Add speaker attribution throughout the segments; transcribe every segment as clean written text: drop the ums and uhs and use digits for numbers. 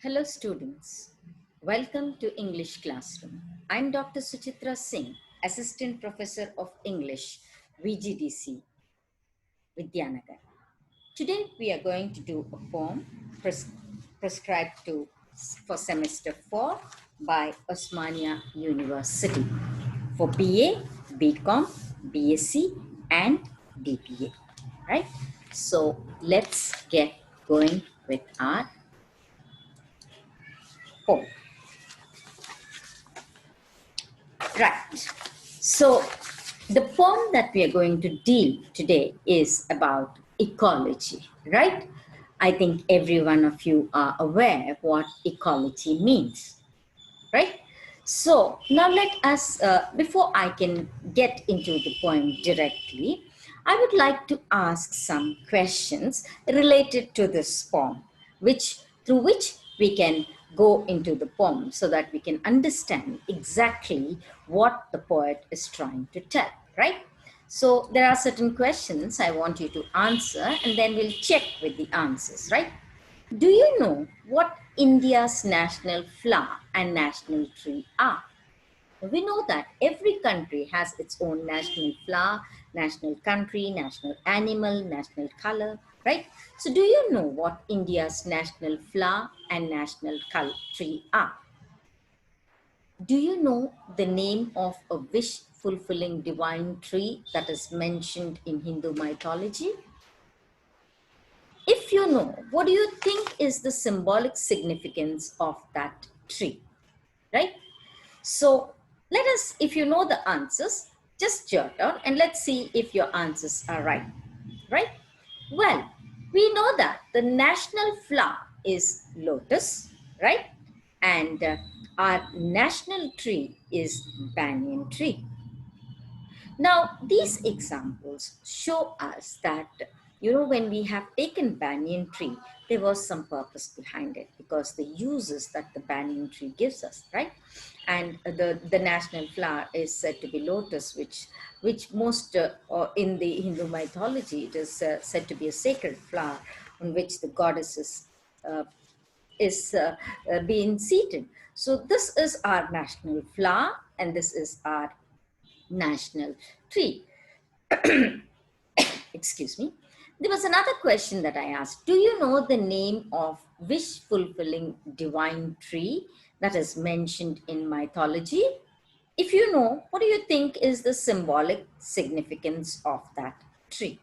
Speaker 1: Hello students, welcome to English Classroom. I'm Dr. Suchitra Singh, Assistant Professor of English, VGDC, Vidyanagar. Today we are going to do a poem prescribed for semester 4 by Osmania University for BA, BCom, BSc and DPA, right? So let's get going with our poem. Right. So the poem that we are going to deal today is about ecology, right? I think every one of you are aware what ecology means, right? So now let us, before I can get into the poem directly, I would like to ask some questions related to this poem, through which we can go into the poem so that we can understand exactly what the poet is trying to tell, right? So there are certain questions I want you to answer and then we'll check with the answers, right? Do you know what India's national flower and national tree are? We know that every country has its own national flower, national country, national animal, national color, right? So do you know what India's national flower and national tree are? Do you know the name of a wish-fulfilling divine tree that is mentioned in Hindu mythology? If you know, what do you think is the symbolic significance of that tree, right? So let us, if you know the answers, just jot down and let's see if your answers are right, right? Well, we know that the national flower is lotus, right? And our national tree is banyan tree. Now, these examples show us that, when we have taken banyan tree, there was some purpose behind it because the uses that the banyan tree gives us, right? And the national flower is said to be lotus, which most in the Hindu mythology, it is said to be a sacred flower on which the goddesses is being seated. So this is our national flower and this is our national tree. Excuse me. There was another question that I asked. Do you know the name of wish-fulfilling divine tree that is mentioned in mythology? If you know, what do you think is the symbolic significance of that tree?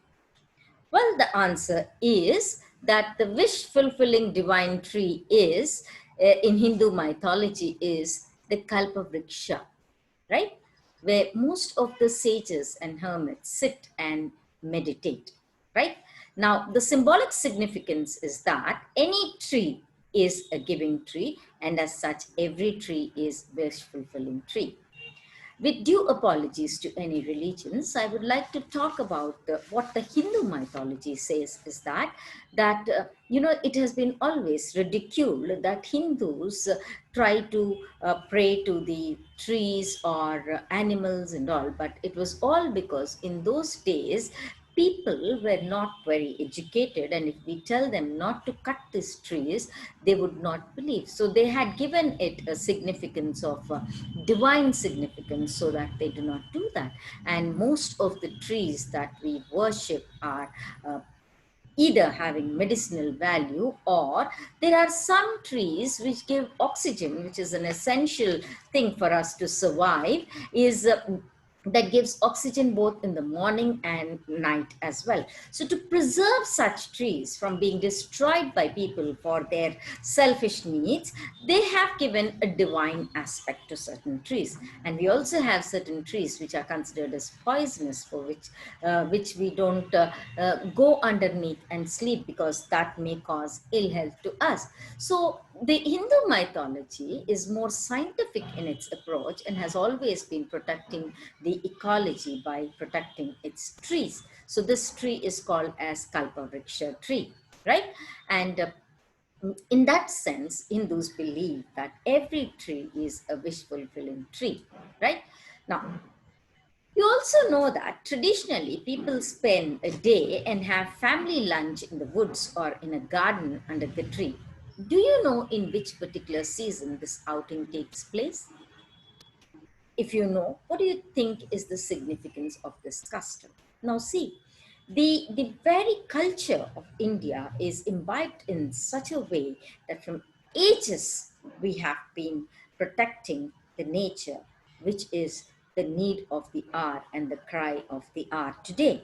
Speaker 1: Well, the answer is that the wish-fulfilling divine tree is, in Hindu mythology, is the Kalpavriksha, right? Where most of the sages and hermits sit and meditate, right? Now, the symbolic significance is that any tree is a giving tree, and as such, every tree is wish-fulfilling tree. With due apologies to any religions, I would like to talk about what the Hindu mythology says is that it has been always ridiculed that Hindus try to pray to the trees or animals and all, but it was all because in those days people were not very educated, and if we tell them not to cut these trees, they would not believe. So they had given it a significance of divine significance so that they do not do that. And most of the trees that we worship are either having medicinal value, or there are some trees which give oxygen, which is an essential thing for us to survive, is that gives oxygen both in the morning and night as well. So to preserve such trees from being destroyed by people for their selfish needs, they have given a divine aspect to certain trees. And we also have certain trees which are considered as poisonous, for which we don't go underneath and sleep because that may cause ill health to us. So the Hindu mythology is more scientific in its approach and has always been protecting the ecology by protecting its trees. So this tree is called as Kalpavriksha tree, right? And in that sense, Hindus believe that every tree is a wish-fulfilling tree, right? Now, you also know that traditionally people spend a day and have family lunch in the woods or in a garden under the tree. do you know in which particular season this outing takes place? If you know, what do you think is the significance of this custom? Now, see, the very culture of India is imbibed in such a way that from ages we have been protecting the nature, which is the need of the hour and the cry of the hour today.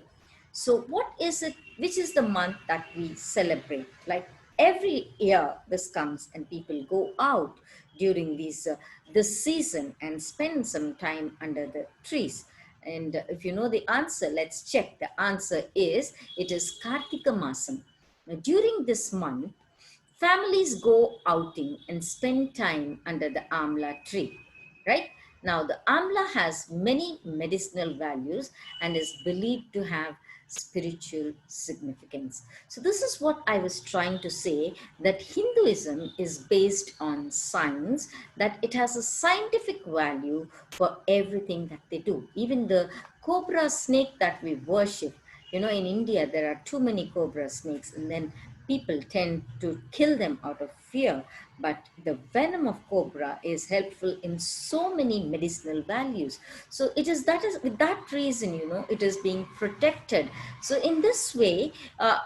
Speaker 1: So, what is it? Which is the month that we celebrate? Like every year, this comes and people go out during this season and spend some time under the trees. And if you know the answer, let's check. The answer is it is Kartika Masam. Now, during this month, families go outing and spend time under the amla tree, right? Now, the amla has many medicinal values and is believed to have spiritual significance. So, this is what I was trying to say, that Hinduism is based on science, that it has a scientific value for everything that they do. Even the cobra snake that we worship, you know, in India, there are too many cobra snakes, and then people tend to kill them out of fear. But the venom of cobra is helpful in so many medicinal values. So it is that is with that reason, you know, it is being protected. So in this way,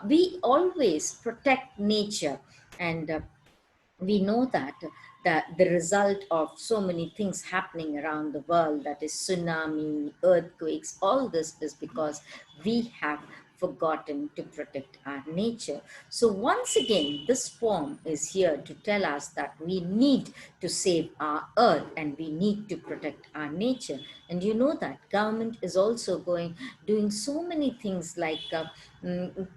Speaker 1: we always protect nature, and we know that the result of so many things happening around the world, that is tsunami, earthquakes, all this is because we have forgotten to protect our nature. So once again, this poem is here to tell us that we need to save our earth and we need to protect our nature. And you know that government is also doing so many things like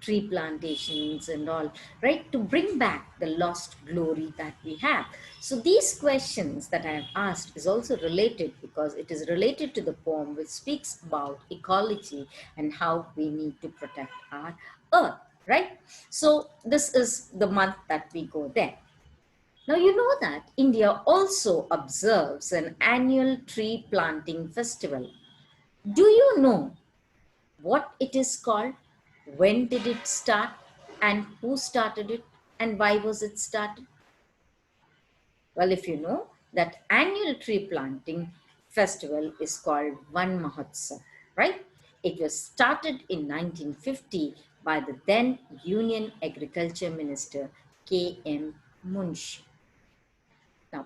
Speaker 1: tree plantations and all, right, to bring back the lost glory that we have. So these questions that I have asked is also related because it is related to the poem which speaks about ecology and how we need to protect our earth, right? So this is the month that we go there. Now, you know that India also observes an annual tree planting festival. Do you know what it is called, when did it start, and who started it, and why was it started? Well, if you know, that annual tree planting festival is called Van Mahotsav, right? It was started in 1950 by the then Union Agriculture Minister K.M. Munshi. Now,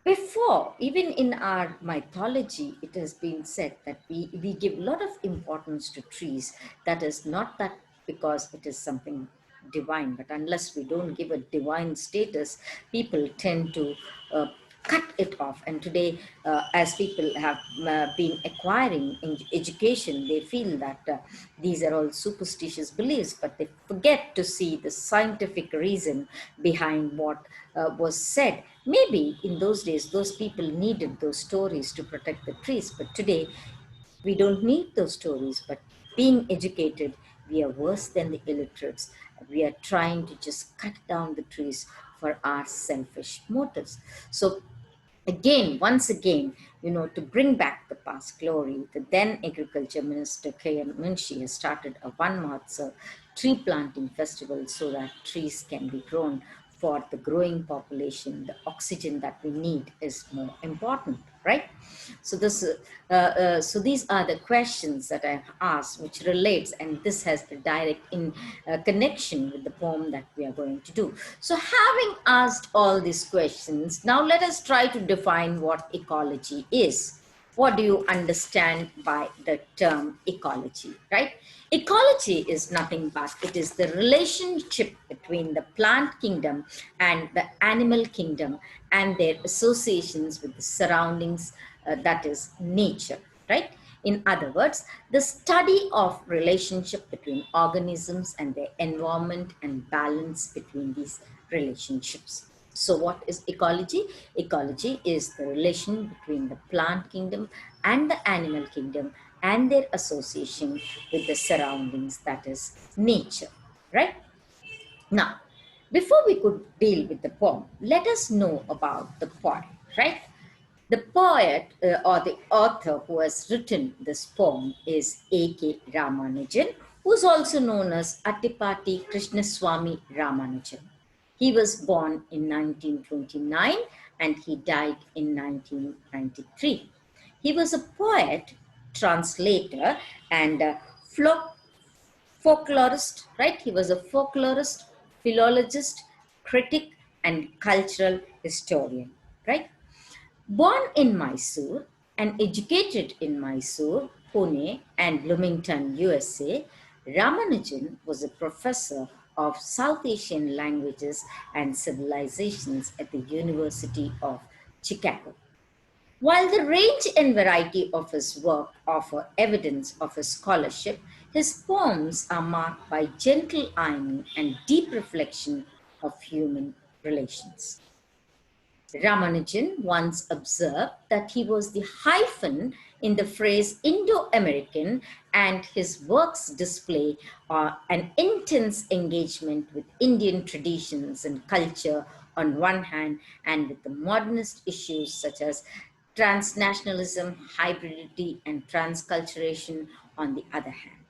Speaker 1: before, even in our mythology, it has been said that we give a lot of importance to trees. That is not that because it is something divine, but unless we don't give a divine status, people tend to cut it off. And today, as people have been acquiring in education, they feel that these are all superstitious beliefs, but they forget to see the scientific reason behind what was said. Maybe in those days, those people needed those stories to protect the trees, but today we don't need those stories. But being educated, we are worse than the illiterates. We are trying to just cut down the trees for our selfish motives. So again, once again, you know, to bring back the past glory, the then Agriculture Minister K.M. Munshi has started a Van Mahotsav tree planting festival so that trees can be grown for the growing population. The oxygen that we need is more important, right? So so these are the questions that I've asked, which relates, and this has a direct in connection with the poem that we are going to do. So, having asked all these questions, now let us try to define what ecology is. What do you understand by the term ecology, right? Ecology is nothing but it is the relationship between the plant kingdom and the animal kingdom and their associations with the surroundings, that is nature, right? In other words, the study of relationship between organisms and their environment and balance between these relationships. So what is ecology? Ecology is the relation between the plant kingdom and the animal kingdom and their association with the surroundings, that is nature, right? Now, before we could deal with the poem, let us know about the poet, right? The poet or the author who has written this poem is A.K. Ramanujan, who is also known as Attipati Krishnaswamy Ramanujan. He was born in 1929 and he died in 1993. He was a poet, translator, and a folklorist, right? He was a folklorist, philologist, critic, and cultural historian, right? Born in Mysore and educated in Mysore, Pune, and Bloomington, USA, Ramanujan was a professor of South Asian languages and civilizations at the University of Chicago. While the range and variety of his work offer evidence of his scholarship, his poems are marked by gentle irony and deep reflection of human relations. Ramanujan once observed that he was the hyphen in the phrase Indo-American, and his works display an intense engagement with Indian traditions and culture on one hand, and with the modernist issues such as transnationalism, hybridity, and transculturation on the other hand.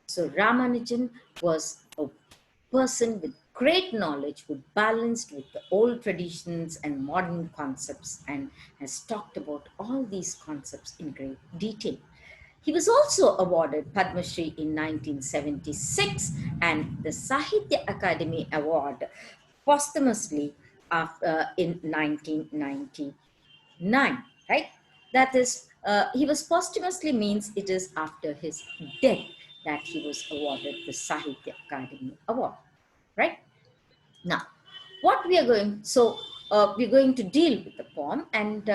Speaker 1: So Ramanujan was a person with great knowledge who balanced with the old traditions and modern concepts and has talked about all these concepts in great detail. He was also awarded Padma Shri in 1976 and the Sahitya Akademi Award posthumously in 1999, right? That is, he was posthumously means it is after his death that he was awarded the Sahitya Akademi Award, right? Now, what we are going, so we're going to deal with the poem and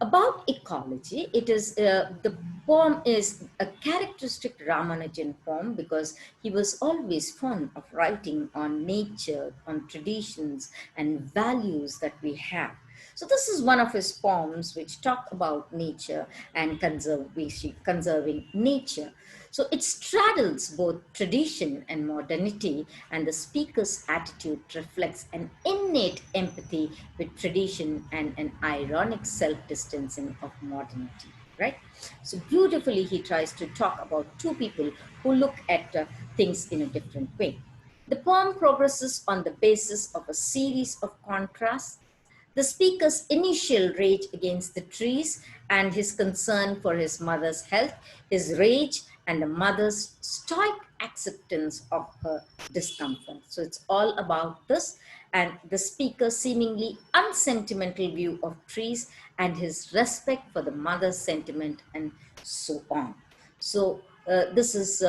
Speaker 1: about ecology. It is, the poem is a characteristic Ramanujan poem because he was always fond of writing on nature, on traditions and values that we have. So this is one of his poems which talk about nature and conserving nature. So it straddles both tradition and modernity, and the speaker's attitude reflects an innate empathy with tradition and an ironic self-distancing of modernity, right? So beautifully he tries to talk about two people who look at things in a different way. The poem progresses on the basis of a series of contrasts. The speaker's initial rage against the trees and his concern for his mother's health, his rage and the mother's stoic acceptance of her discomfort. So it's all about this, and the speaker's seemingly unsentimental view of trees and his respect for the mother's sentiment and so on. So this is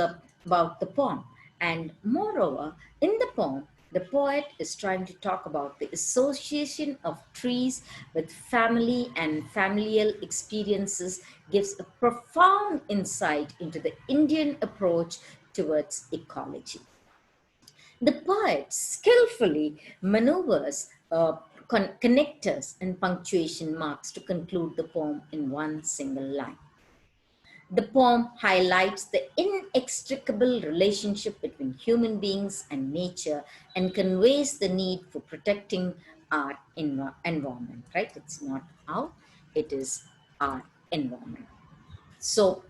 Speaker 1: about the poem. And moreover, in the poem, the poet is trying to talk about the association of trees with family and familial experiences, gives a profound insight into the Indian approach towards ecology. The poet skillfully maneuvers connectors and punctuation marks to conclude the poem in one single line. The poem highlights the inextricable relationship between human beings and nature and conveys the need for protecting our environment, right? It's not our, it is our environment. So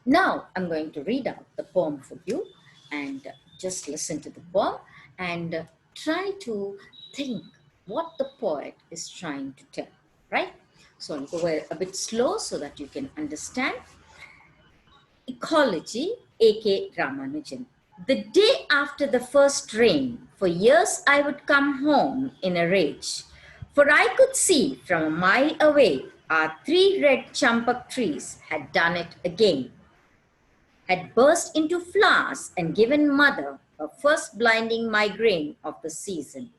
Speaker 1: now I'm going to read out the poem for you and just listen to the poem and try to think what the poet is trying to tell, right? So I'll go a bit slow so that you can understand. Ecology, A.K. Ramanujan. The day after the first rain, for years I would come home in a rage, for I could see from a mile away our three red champak trees had done it again, had burst into flowers and given mother her first blinding migraine of the season.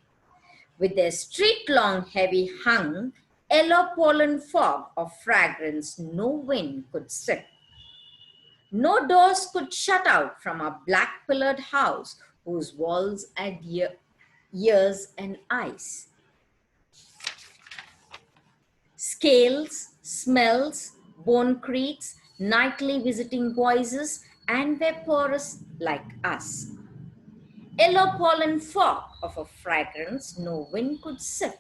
Speaker 1: With their street-long heavy hung, yellow pollen fog of fragrance no wind could sip. No doors could shut out from our black-pillared house, whose walls had years and ice. Scales, smells, bone creaks, nightly visiting voices, and vaporous like us. Yellow pollen fog of a fragrance no wind could sift.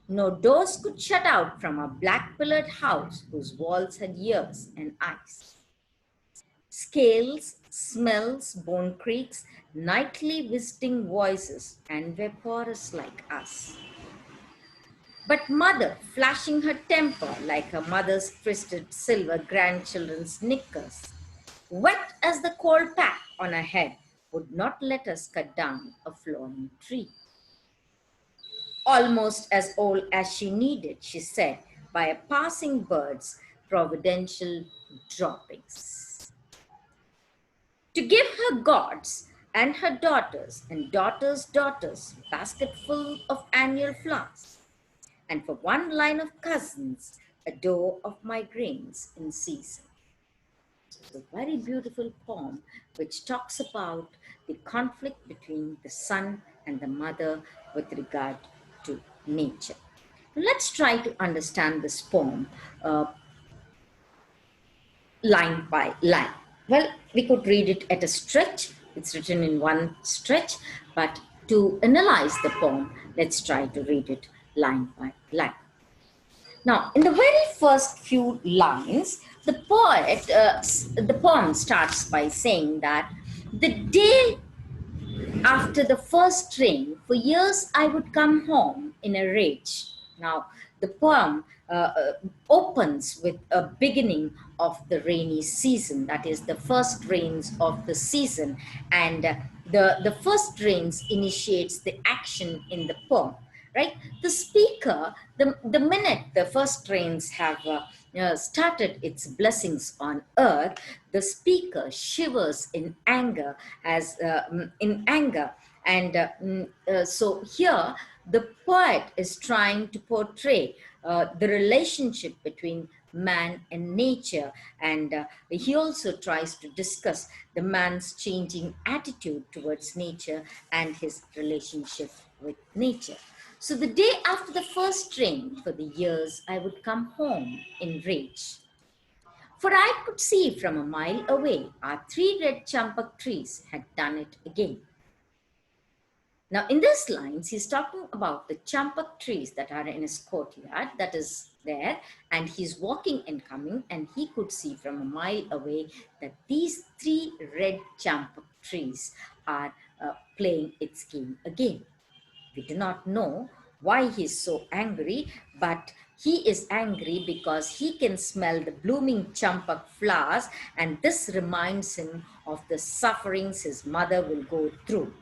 Speaker 1: No doors could shut out from our black-pillared house, whose walls had years and ice. Scales, smells, bone creaks, nightly visiting voices, and vaporous like us. But mother, flashing her temper like her mother's twisted silver grandchildren's knickers, wet as the cold pack on her head, would not let us cut down a fallen tree. Almost as old as she needed, she said, by a passing bird's providential droppings. To give her gods and her daughters and daughters' daughters basketful of annual flowers, and for one line of cousins, a doe of my grains in season. So it's a very beautiful poem which talks about the conflict between the son and the mother with regard to nature. Let's try to understand this poem line by line. Well, we could read it at a stretch. It's written in one stretch, but to analyze the poem, let's try to read it line by line. Now, in the very first few lines, the poem starts by saying that the day after the first rain, for years I would come home in a rage. Now, the poem opens with a beginning of the rainy season, that is, the first rains of the season, and the first rains initiates the action in the poem, right? The speaker, the minute the first rains have started its blessings on earth, the speaker shivers in anger, and so here the poet is trying to portray the relationship between man and nature, and he also tries to discuss the man's changing attitude towards nature and his relationship with nature. So the day after the first rain, for the years I would come home in rage. For I could see from a mile away our three red champak trees had done it again. Now, in these lines, he's talking about the champak trees that are in his courtyard, that is there, and he's walking and coming, and he could see from a mile away that these three red champak trees are playing its game again. We do not know why he's so angry, but he is angry because he can smell the blooming champak flowers, and this reminds him of the sufferings his mother will go through.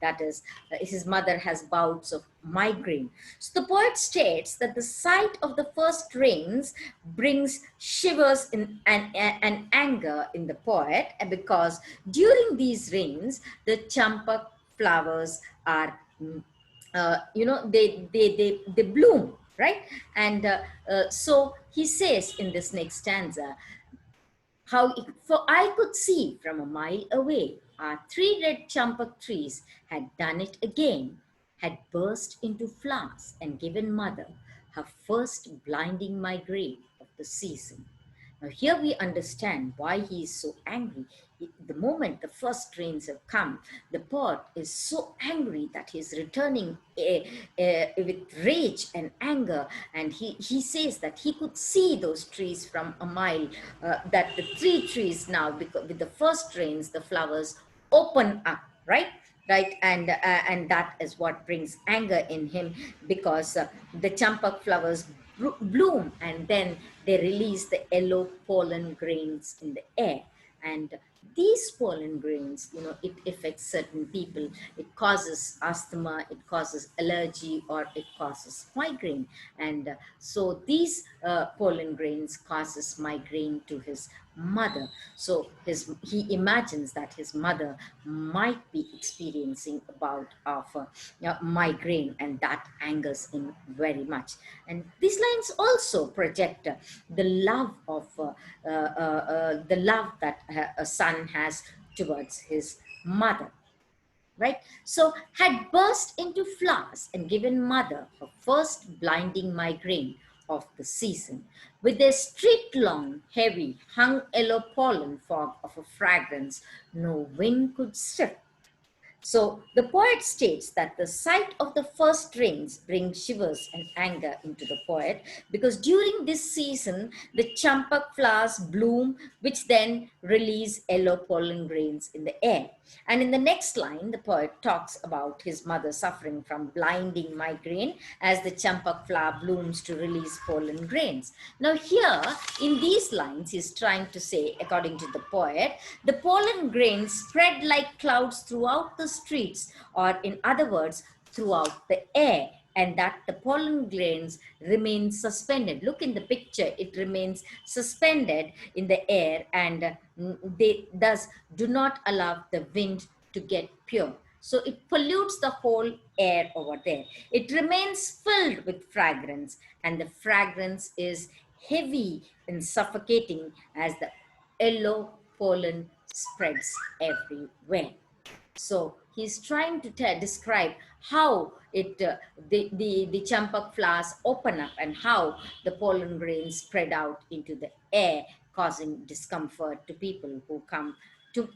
Speaker 1: That is, his mother has bouts of migraine. So the poet states that the sight of the first rains brings shivers and anger in the poet, because during these rains, the champak flowers are they bloom, right? And so he says in this next stanza, for I could see from a mile away our three red champak trees had done it again, had burst into flowers and given mother her first blinding migraine of the season. Now, here we understand why he is so angry. The moment the first rains have come, the poet is so angry that he is returning with rage and anger. And he says that he could see those trees from a mile, that the three trees now, because with the first rains, the flowers open up, right? Right, and that is what brings anger in him, because the champak flowers bloom, and then they release the yellow pollen grains in the air, and these pollen grains, it affects certain people. It causes asthma, it causes allergy, or it causes migraine. And so these pollen grains causes migraine to his mother. So he imagines that his mother might be experiencing a bout of migraine, and that angers him very much. And these lines also project the love that a son has towards his mother, right? So had burst into flowers and given mother her first blinding migraine of the season, with their street long, heavy, hung yellow pollen fog of a fragrance no wind could strip. So the poet states that the sight of the first rains brings shivers and anger into the poet, because during this season the champak flowers bloom, which then release yellow pollen grains in the air. And in the next line, the poet talks about his mother suffering from blinding migraine as the champak flower blooms to release pollen grains. Now here in these lines, he's trying to say, according to the poet, the pollen grains spread like clouds throughout the streets, or in other words, throughout the air, and that the pollen grains remain suspended. Look in the picture, it remains suspended in the air, and they thus do not allow the wind to get pure. So it pollutes the whole air over there. It remains filled with fragrance, and the fragrance is heavy and suffocating as the yellow pollen spreads everywhere. So he's trying to describe how the champak flowers open up and how the pollen grains spread out into the air, causing discomfort to people who come to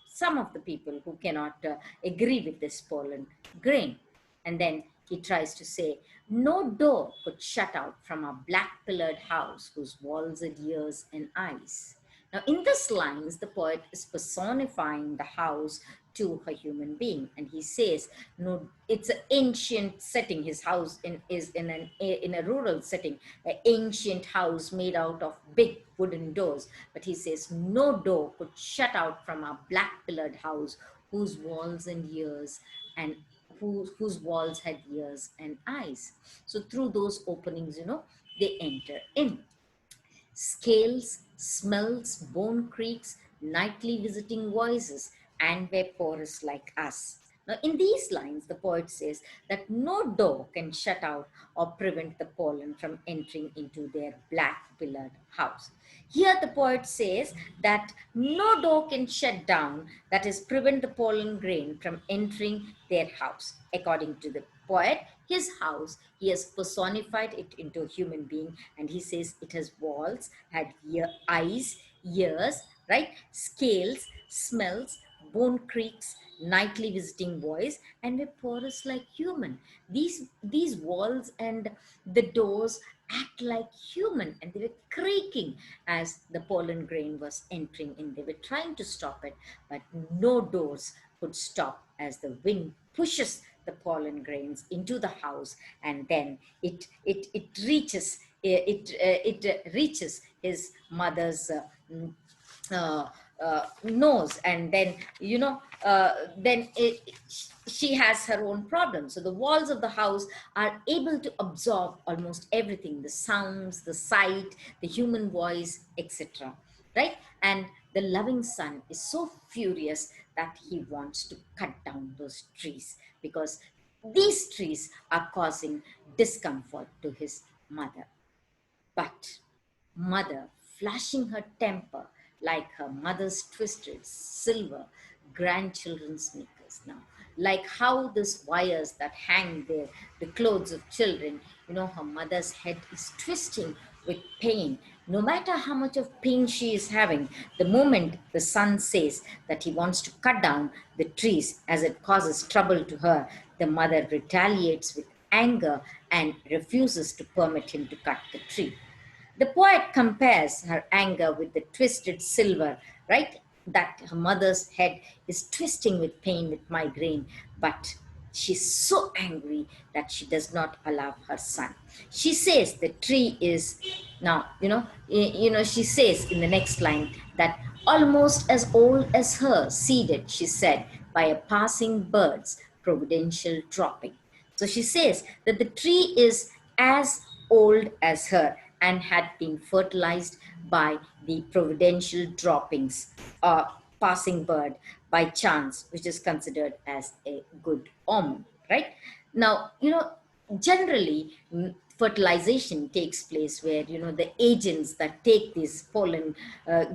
Speaker 1: some of the people who cannot agree with this pollen grain. And then he tries to say, no door could shut out from a black pillared house whose walls had ears and eyes. Now, in this lines, the poet is personifying the house to a human being, and he says, "No, it's an ancient setting. His house is in a rural setting, an ancient house made out of big wooden doors." But he says, "No door could shut out from a black-pillared house whose walls and ears and whose walls had ears and eyes." So through those openings, they enter in. Scales, smells, bone creaks, nightly visiting voices, and were porous like us. Now, in these lines, the poet says that no door can shut out or prevent the pollen from entering into their black pillared house. Here, the poet says that no door can shut down, that is, prevent the pollen grain from entering their house. According to the poet, his house, he has personified it into a human being, and he says it has walls, had eyes, ears, right, scales, smells, bone creaks, nightly visiting voice, and were porous like human. These walls and the doors act like human, and they were creaking as the pollen grain was entering in. They were trying to stop it, but no doors could stop as the wind pushes the pollen grains into the house, and then it reaches it reaches his mother's uh, nose, and then she has her own problem. So the walls of the house are able to absorb almost everything, the sounds, the sight, the human voice, etc., right? And the loving son is so furious that he wants to cut down those trees, because these trees are causing discomfort to his mother. But mother, flashing her temper like her mother's twisted silver grandchildren's sneakers. Now, like how these wires that hang there, the clothes of children, her mother's head is twisting with pain. No matter how much of pain she is having, the moment the son says that he wants to cut down the trees as it causes trouble to her, the mother retaliates with anger and refuses to permit him to cut the tree. The poet compares her anger with the twisted silver, right? That her mother's head is twisting with pain, with migraine, but she's so angry that she does not allow her son. She says the tree is now, she says in the next line that almost as old as her, seeded, she said, by a passing bird's providential dropping. So she says that the tree is as old as her and had been fertilized by the providential droppings, passing bird by chance, which is considered as a good omen, right? Now, generally, fertilization takes place where, the agents that take this pollen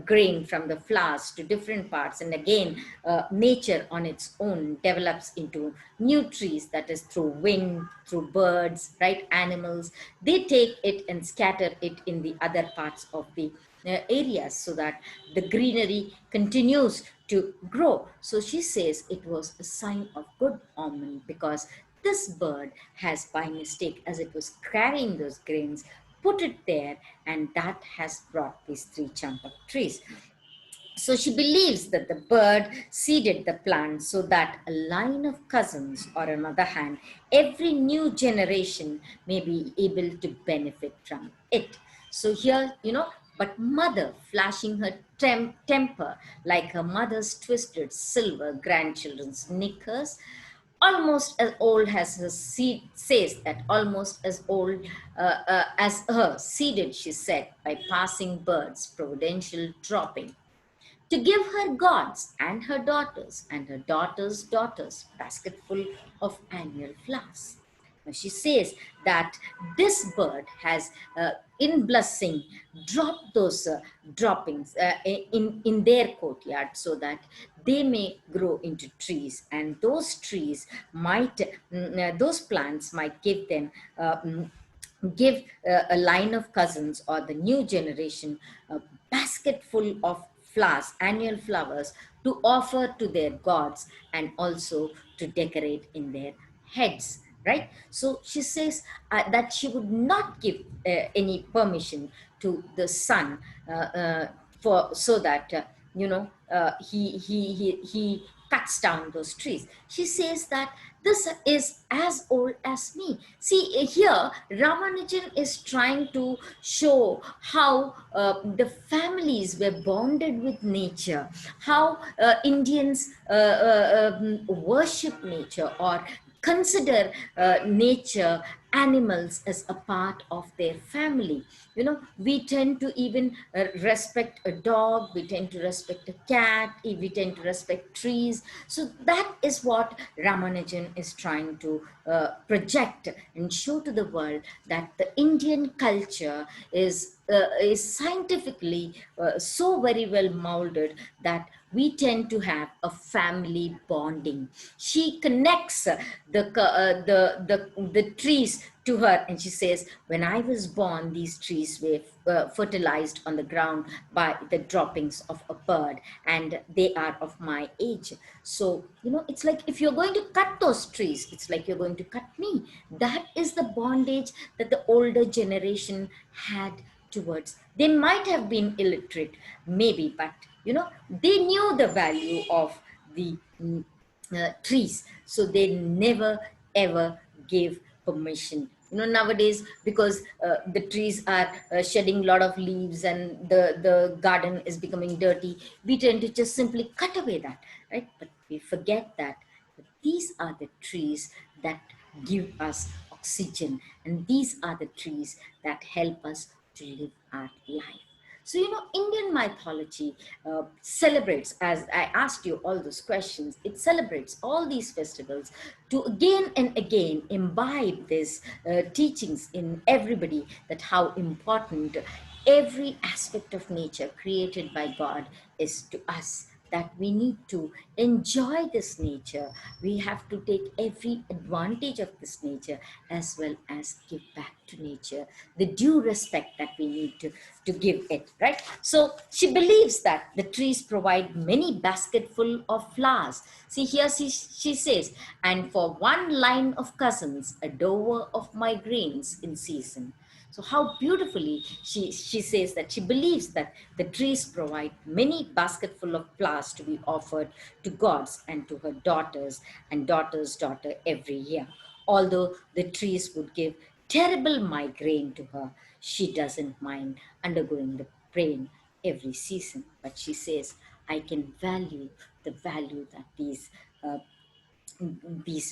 Speaker 1: grain from the flowers to different parts, and again, nature on its own develops into new trees, that is through wind, through birds, right, animals. They take it and scatter it in the other parts of the areas, so that the greenery continues to grow. So she says it was a sign of good omen because this bird has, by mistake, as it was carrying those grains, put it there, and that has brought these three chunk of trees. So she believes that the bird seeded the plant so that a line of cousins, or on the other hand, every new generation may be able to benefit from it. So here, but mother flashing her temper like her mother's twisted silver grandchildren's knickers, almost as old as her seed, says that almost as old as her seeded, she said, by passing birds providential dropping to give her gods and her daughters' daughters basketful of annual flowers. Now she says that this bird has, in blessing, dropped those droppings in their courtyard so that they may grow into trees, and those trees might, those plants might give them. Give a line of cousins or the new generation a basket full of flowers, annual flowers, to offer to their gods and also to decorate in their heads, right? So she says that she would not give any permission to the sun for so that he cuts down those trees. She says that this is as old as me. See, here Ramanujan is trying to show how the families were bonded with nature, how Indians worship nature or consider nature, animals as a part of their family. We tend to even respect a dog, we tend to respect a cat, we tend to respect trees. So that is what Ramanujan is trying to project and show to the world, that the Indian culture is scientifically so very well molded that we tend to have a family bonding. She connects the trees to her, and she says, when I was born, these trees were fertilized on the ground by the droppings of a bird, and they are of my age. So it's like, if you're going to cut those trees, it's like you're going to cut me. That is the bondage that the older generation had towards. They might have been illiterate, maybe, but they knew the value of the trees, so they never ever gave permission. Nowadays, because the trees are shedding a lot of leaves and the garden is becoming dirty, we tend to just simply cut away that, right? But we forget that these are the trees that give us oxygen, and these are the trees that help us to live our life. So, Indian mythology celebrates, as I asked you all those questions, it celebrates all these festivals to again and again imbibe these teachings in everybody, that how important every aspect of nature created by God is to us, that we need to enjoy this nature. We have to take every advantage of this nature, as well as give back to nature the due respect that we need to give it, right? So she believes that the trees provide many basketful of flowers. See, here she says, and for one line of cousins, a dower of my grains in season. So how beautifully she says that she believes that the trees provide many basketful of flowers to be offered to gods and to her daughters and daughter's daughter every year. Although the trees would give terrible migraine to her, she doesn't mind undergoing the pain every season. But she says, I can value the value that these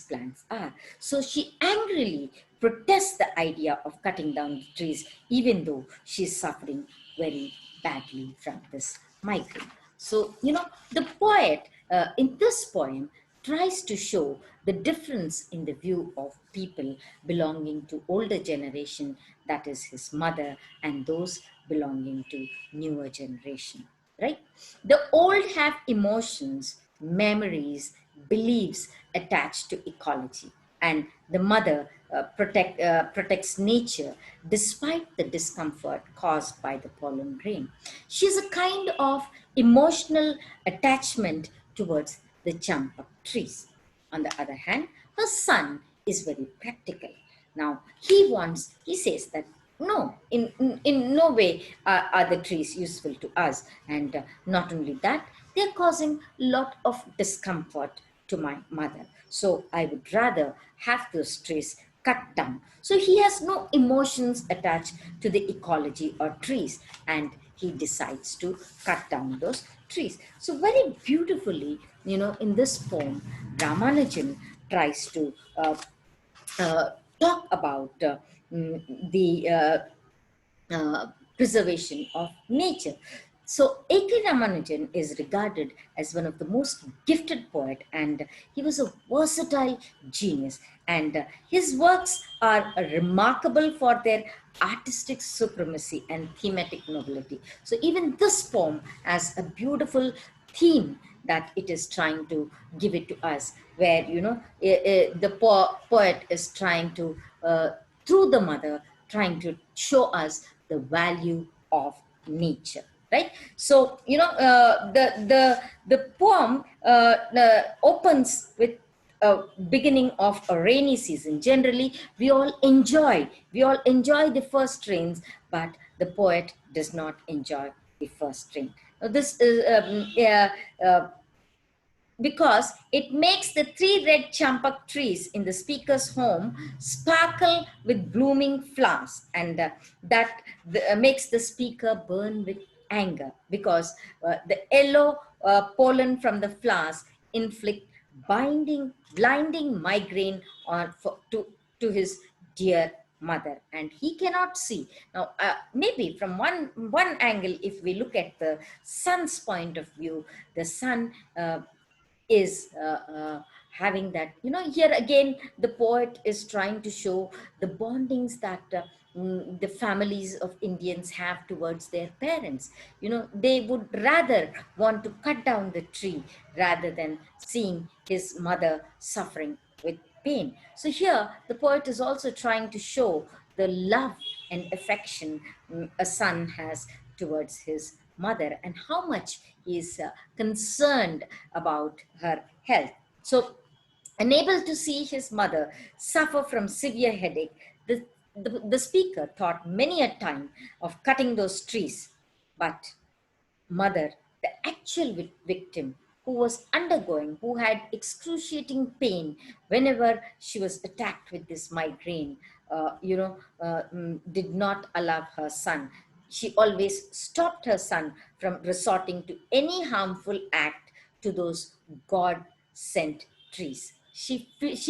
Speaker 1: plants are. So she angrily protests the idea of cutting down the trees, even though she's suffering very badly from this migraine. So, the poet in this poem tries to show the difference in the view of people belonging to older generation, that is his mother, and those belonging to newer generation, right? The old have emotions, memories, beliefs attached to ecology. and the mother protects nature despite the discomfort caused by the pollen grain. She has a kind of emotional attachment towards the champak trees. On the other hand, her son is very practical. Now, he says that no, in no way are the trees useful to us. And not only that, they're causing a lot of discomfort to my mother. So I would rather have those trees cut down. So he has no emotions attached to the ecology or trees, and he decides to cut down those trees. So very beautifully, in this poem, Ramanujan tries to uh, talk about the preservation of nature. So A.K. Ramanujan is regarded as one of the most gifted poet, and he was a versatile genius. And his works are remarkable for their artistic supremacy and thematic nobility. So even this poem has a beautiful theme that it is trying to give it to us, where the poet is trying to through the mother, trying to show us the value of nature, right? So the poem opens with a beginning of a rainy season. Generally, we all enjoy the first rains, but the poet does not enjoy the first rain. Now, this is because it makes the three red champak trees in the speaker's home sparkle with blooming flowers, and that makes the speaker burn with anger, because the yellow pollen from the flowers inflict blinding migraine to his dear mother, and he cannot see. Now maybe from one angle, if we look at the sun's point of view, the sun is having that, here again the poet is trying to show the bondings that the families of Indians have towards their parents. They would rather want to cut down the tree rather than seeing his mother suffering with pain. So here the poet is also trying to show the love and affection a son has towards his mother, and how much he is concerned about her health. So, unable to see his mother suffer from severe headache, the speaker thought many a time of cutting those trees. But mother, the actual victim, who was undergoing, who had excruciating pain whenever she was attacked with this migraine, did not allow her son. She always stopped her son from resorting to any harmful act to those God sent trees. She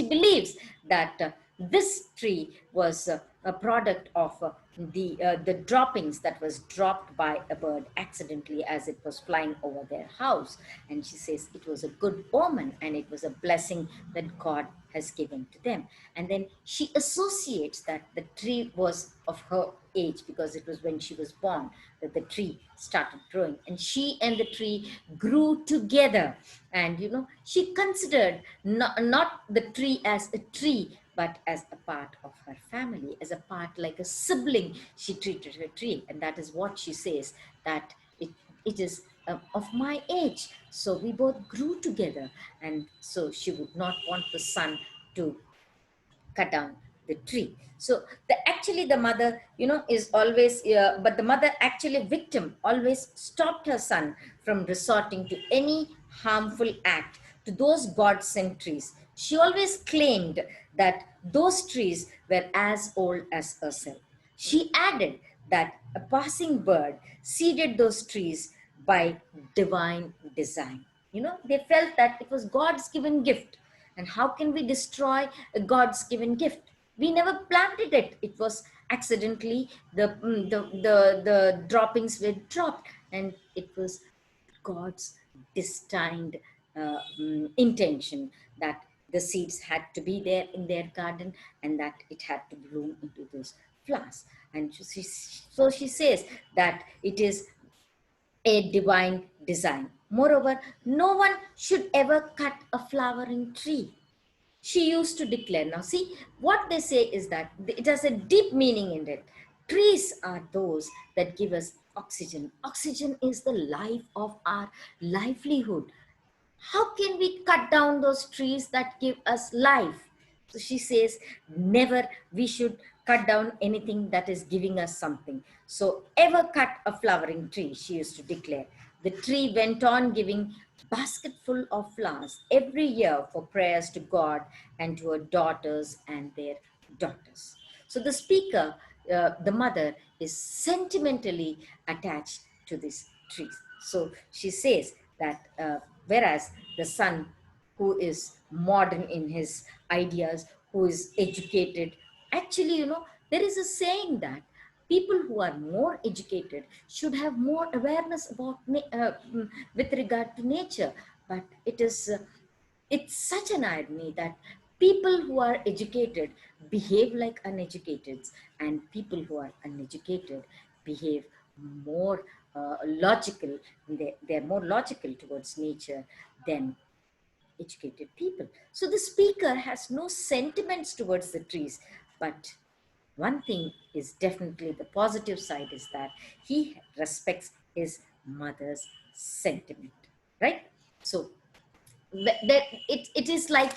Speaker 1: believes that this tree was a product of the droppings that was dropped by a bird accidentally as it was flying over their house, and she says it was a good omen and it was a blessing that God has given to them. And then she associates that the tree was of her age, because it was when she was born that the tree started growing, and she and the tree grew together. And she considered not the tree as a tree, but as a part of her family, as a part, like a sibling. She treated her tree, and that is what she says, that it is of my age, so we both grew together. And so she would not want the son to cut down the tree. So actually the mother, is always, but the mother, actually victim, always stopped her son from resorting to any harmful act to those God sent trees. She always claimed that those trees were as old as herself. She added that a passing bird seeded those trees by divine design. They felt that it was God's given gift. And how can we destroy a God's given gift? We never planted it. It was accidentally the droppings were dropped, and it was God's destined intention that the seeds had to be there in their garden, and that it had to bloom into those flowers. And so she says that it is a divine design. Moreover, no one should ever cut a flowering tree. she used to declare. Now, see, what they say is that it has a deep meaning in it. Trees are those that give us oxygen. Oxygen is the life of our livelihood. How can we cut down those trees that give us life? So she says, never we should cut down anything that is giving us something. So ever cut a flowering tree, she used to declare. The tree went on giving basketful of flowers every year for prayers to God and to her daughters and their daughters. So the speaker, the mother, is sentimentally attached to these trees. So she says that whereas the son, who is modern in his ideas, who is educated, actually, there is a saying that people who are more educated should have more awareness about with regard to nature. But it's such an irony that people who are educated behave like uneducateds, and people who are uneducated behave more logical. They're more logical towards nature than educated people. So the speaker has no sentiments towards the trees, but one thing is definitely the positive side is that he respects his mother's sentiment, right? So that it is like,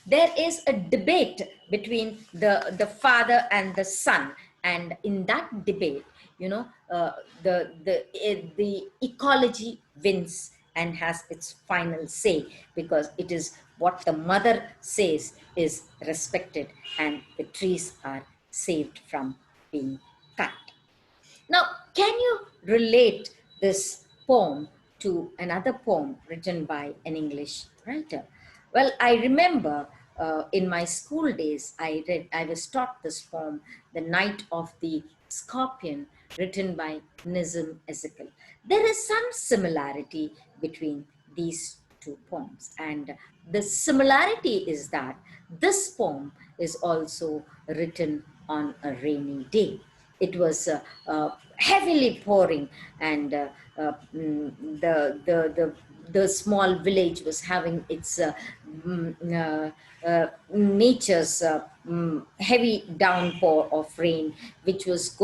Speaker 1: there is a debate between the father and the son, and in that debate, the ecology wins and has its final say, because it is what the mother says is respected, and the trees are saved from being cut. Now, can you relate this poem to another poem written by an English writer? Well, I remember in my school days, I was taught this poem, The Night of the Scorpion, written by Nizam Ezekiel. There is some similarity between these two poems, and the similarity is that this poem is also written on a rainy day. It was heavily pouring, and the small village was having its mm, nature's heavy downpour of rain, which was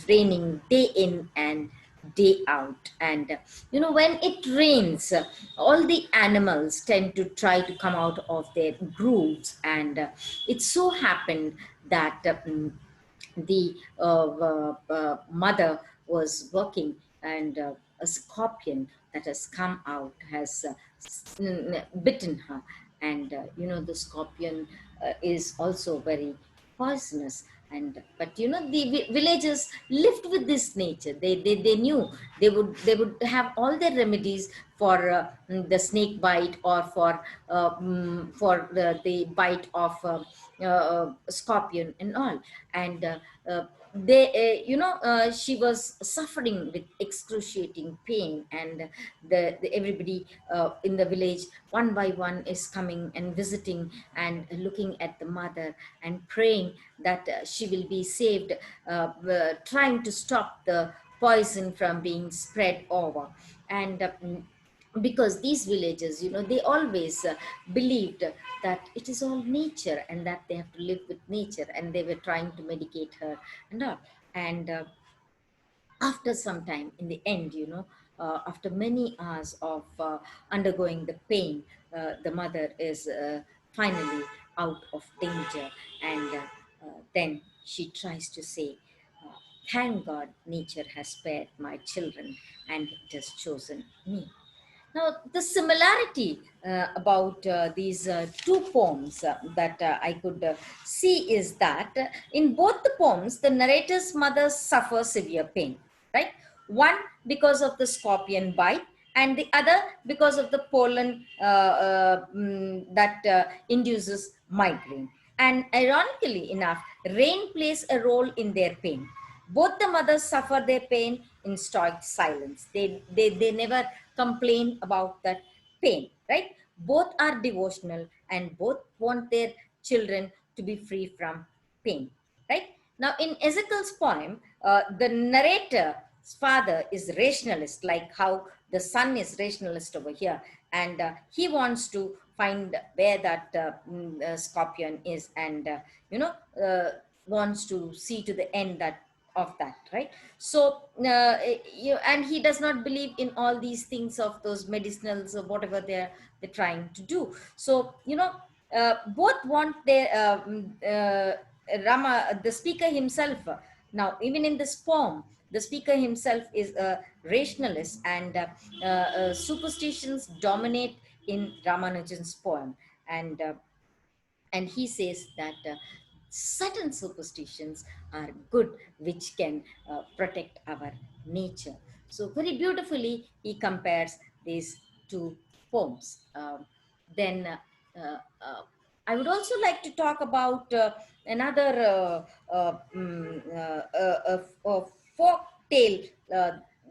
Speaker 1: raining day in and day out. And when it rains, all the animals tend to try to come out of their grooves, and it so happened that the mother was working, and a scorpion that has come out has bitten her. And the scorpion is also very poisonous. And but the villagers lived with this nature. They knew they would have all their remedies for the snake bite, or for the bite of scorpion and all. And she was suffering with excruciating pain, and everybody in the village, one by one, is coming and visiting and looking at the mother and praying that she will be saved, trying to stop the poison from being spread over. And because these villagers, they always believed that it is all nature, and that they have to live with nature, and they were trying to medicate her and all. And after some time, in the end, after many hours of undergoing the pain, the mother is finally out of danger. And then she tries to say, uh, thank God nature has spared my children, and it has chosen me. Now, the similarity about these two poems that I could see is that in both the poems, the narrator's mother suffers severe pain, right? One because of the scorpion bite, and the other because of the pollen that induces migraine. And ironically enough, rain plays a role in their pain. Both the mothers suffer their pain in stoic silence. They never complain about that pain, right? Both are devotional, and both want their children to be free from pain, right? Now, in Ezekiel's poem, the narrator's father is rationalist, like how the son is rationalist over here, and he wants to find where that scorpion is, and you know uh, wants to see to the end that of that, right? So and he does not believe in all these things of those medicinals or whatever they're trying to do. So both want their Rama, the speaker himself. Now, even in this poem, the speaker himself is a rationalist, and superstitions dominate in Ramanujan's poem. And he says that certain superstitions are good, which can protect our nature. So very beautifully he compares these two poems. Then I would also like to talk about another folk tale,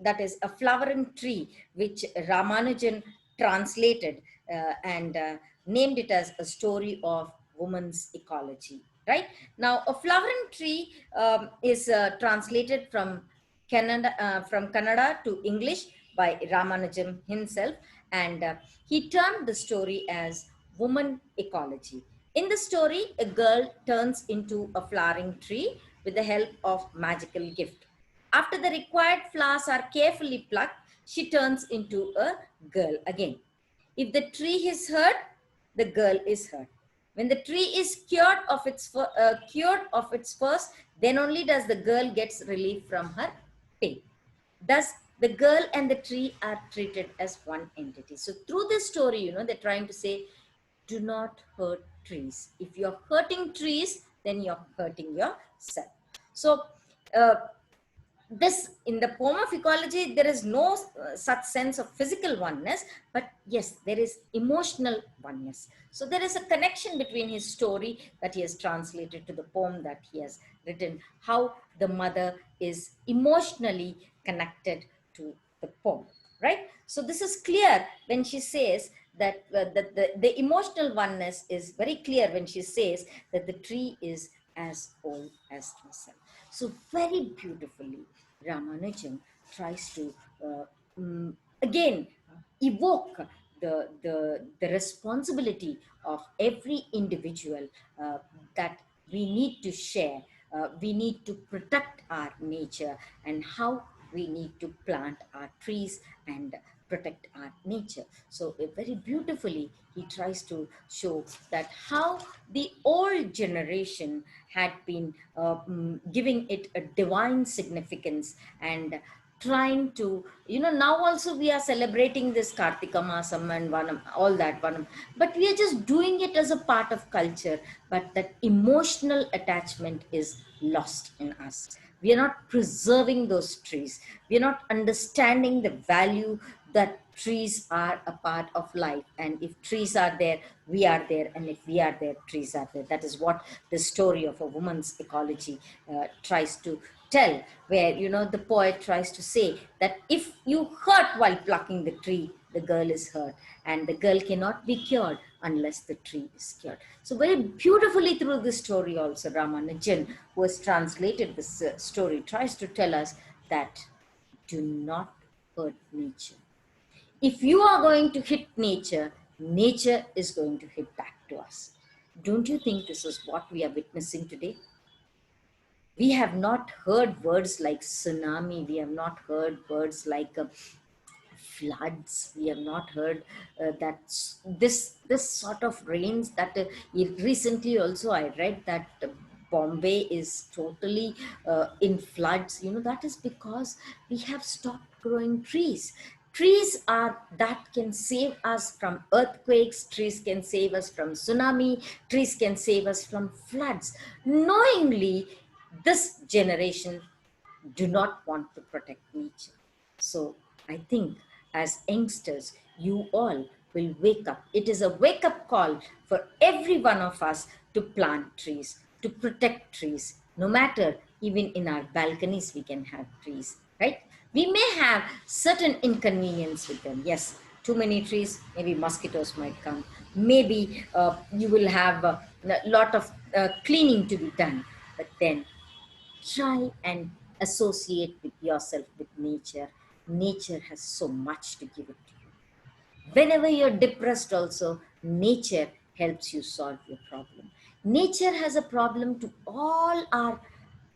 Speaker 1: that is a flowering tree, which Ramanujan translated and named it as a story of woman's ecology. Right now, a flowering tree is translated from Kannada to English by Ramanujan himself, and he termed the story as woman ecology. In the story, a girl turns into a flowering tree with the help of magical gift. After the required flowers are carefully plucked, she turns into a girl again. If the tree is hurt, the girl is hurt. When the tree is cured of its first, then only does the girl gets relief from her pain. Thus, the girl and the tree are treated as one entity. So, through this story, they're trying to say, do not hurt trees. If you're hurting trees, then you're hurting yourself. So, uh, this in the poem of ecology, there is no such sense of physical oneness, but yes, there is emotional oneness. So there is a connection between his story that he has translated to the poem that he has written, how the mother is emotionally connected to the poem, right? So this is clear when she says that the emotional oneness is very clear when she says that the tree is as old as herself. So very beautifully, Ramanujan tries to again evoke the responsibility of every individual, that we need to share, we need to protect our nature, and how we need to plant our trees and protect our nature. So very beautifully he tries to show that how the old generation had been giving it a divine significance, and trying to, now also we are celebrating this Kartika Masam and Vanam, all that Vanam, but we are just doing it as a part of culture, but that emotional attachment is lost in us. We are not preserving those trees. We are not understanding the value that trees are a part of life. And if trees are there, we are there. And if we are there, trees are there. That is what the story of a woman's ecology tries to tell, where, the poet tries to say that if you hurt while plucking the tree, the girl is hurt, and the girl cannot be cured unless the tree is cured. So very beautifully through this story also, Ramanujan, who has translated this story, tries to tell us that do not hurt nature. If you are going to hit nature, nature is going to hit back to us. Don't you think this is what we are witnessing today? We have not heard words like tsunami. We have not heard words like floods. We have not heard that this sort of rains that recently also I read that Bombay is totally in floods. That is because we have stopped growing trees. Trees are that can save us from earthquakes. Trees can save us from tsunami. Trees can save us from floods. Knowingly, this generation do not want to protect nature. So I think as youngsters, you all will wake up. It is a wake up call for every one of us to plant trees, to protect trees. No matter, even in our balconies, we can have trees, right? We may have certain inconvenience with them. Yes, too many trees, maybe mosquitoes might come. Maybe you will have a lot of cleaning to be done. But then try and associate with yourself with nature. Nature has so much to give it to you. Whenever you're depressed also, nature helps you solve your problem. Nature has a problem to all our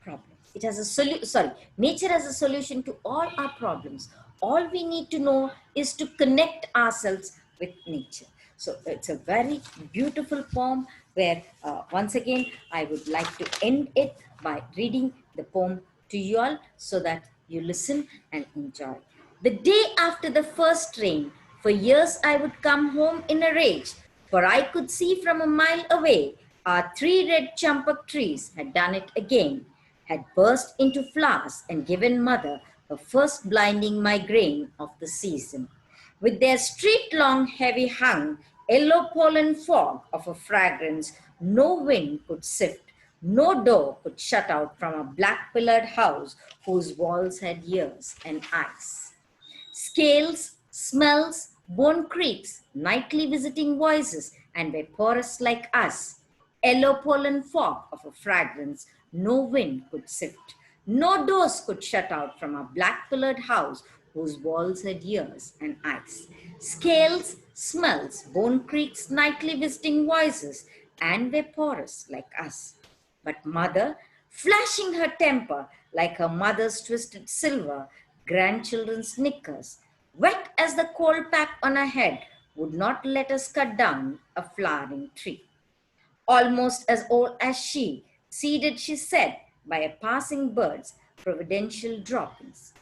Speaker 1: problems. It has a solution. Sorry, nature has a solution to all our problems. All we need to know is to connect ourselves with nature. So it's a very beautiful poem where once again I would like to end it by reading the poem to you all so that you listen and enjoy. The day after the first rain, for years I would come home in a rage, for I could see from a mile away our three red champak trees had done it again, had burst into flowers and given mother her first blinding migraine of the season. With their street-long, heavy-hung, yellow pollen fog of a fragrance no wind could sift, no door could shut out from a black-pillared house whose walls had ears and eyes. Scales, smells, bone creaks, nightly visiting voices, and were porous like us. Yellow pollen fog of a fragrance no wind could sift. No doors could shut out from a black-pillared house whose walls had ears and eyes. Scales, smells, bone creaks, nightly visiting voices, and were porous like us. But mother, flashing her temper like her mother's twisted silver, grandchildren's knickers, wet as the coal pack on her head, would not let us cut down a flowering tree. Almost as old as she, seeded, she said, by a passing bird's providential droppings,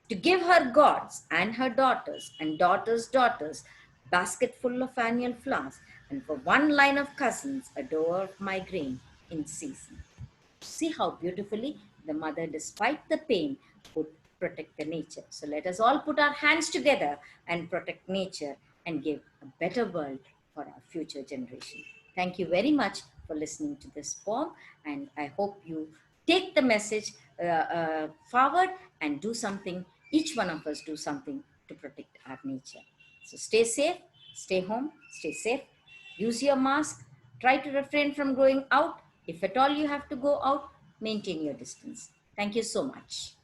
Speaker 1: to give her gods and her daughters and daughters' daughters basketful of annual flowers, and for one line of cousins a door of my grain in season. See how beautifully the mother, despite the pain, could protect the nature. So let us all put our hands together and protect nature and give a better world for our future generation. Thank you very much for listening to this poem, and I hope you take the message forward and do something, each one of us do something to protect our nature. So stay safe, stay home, stay safe, use your mask, try to refrain from going out. If at all you have to go out, maintain your distance. Thank you so much.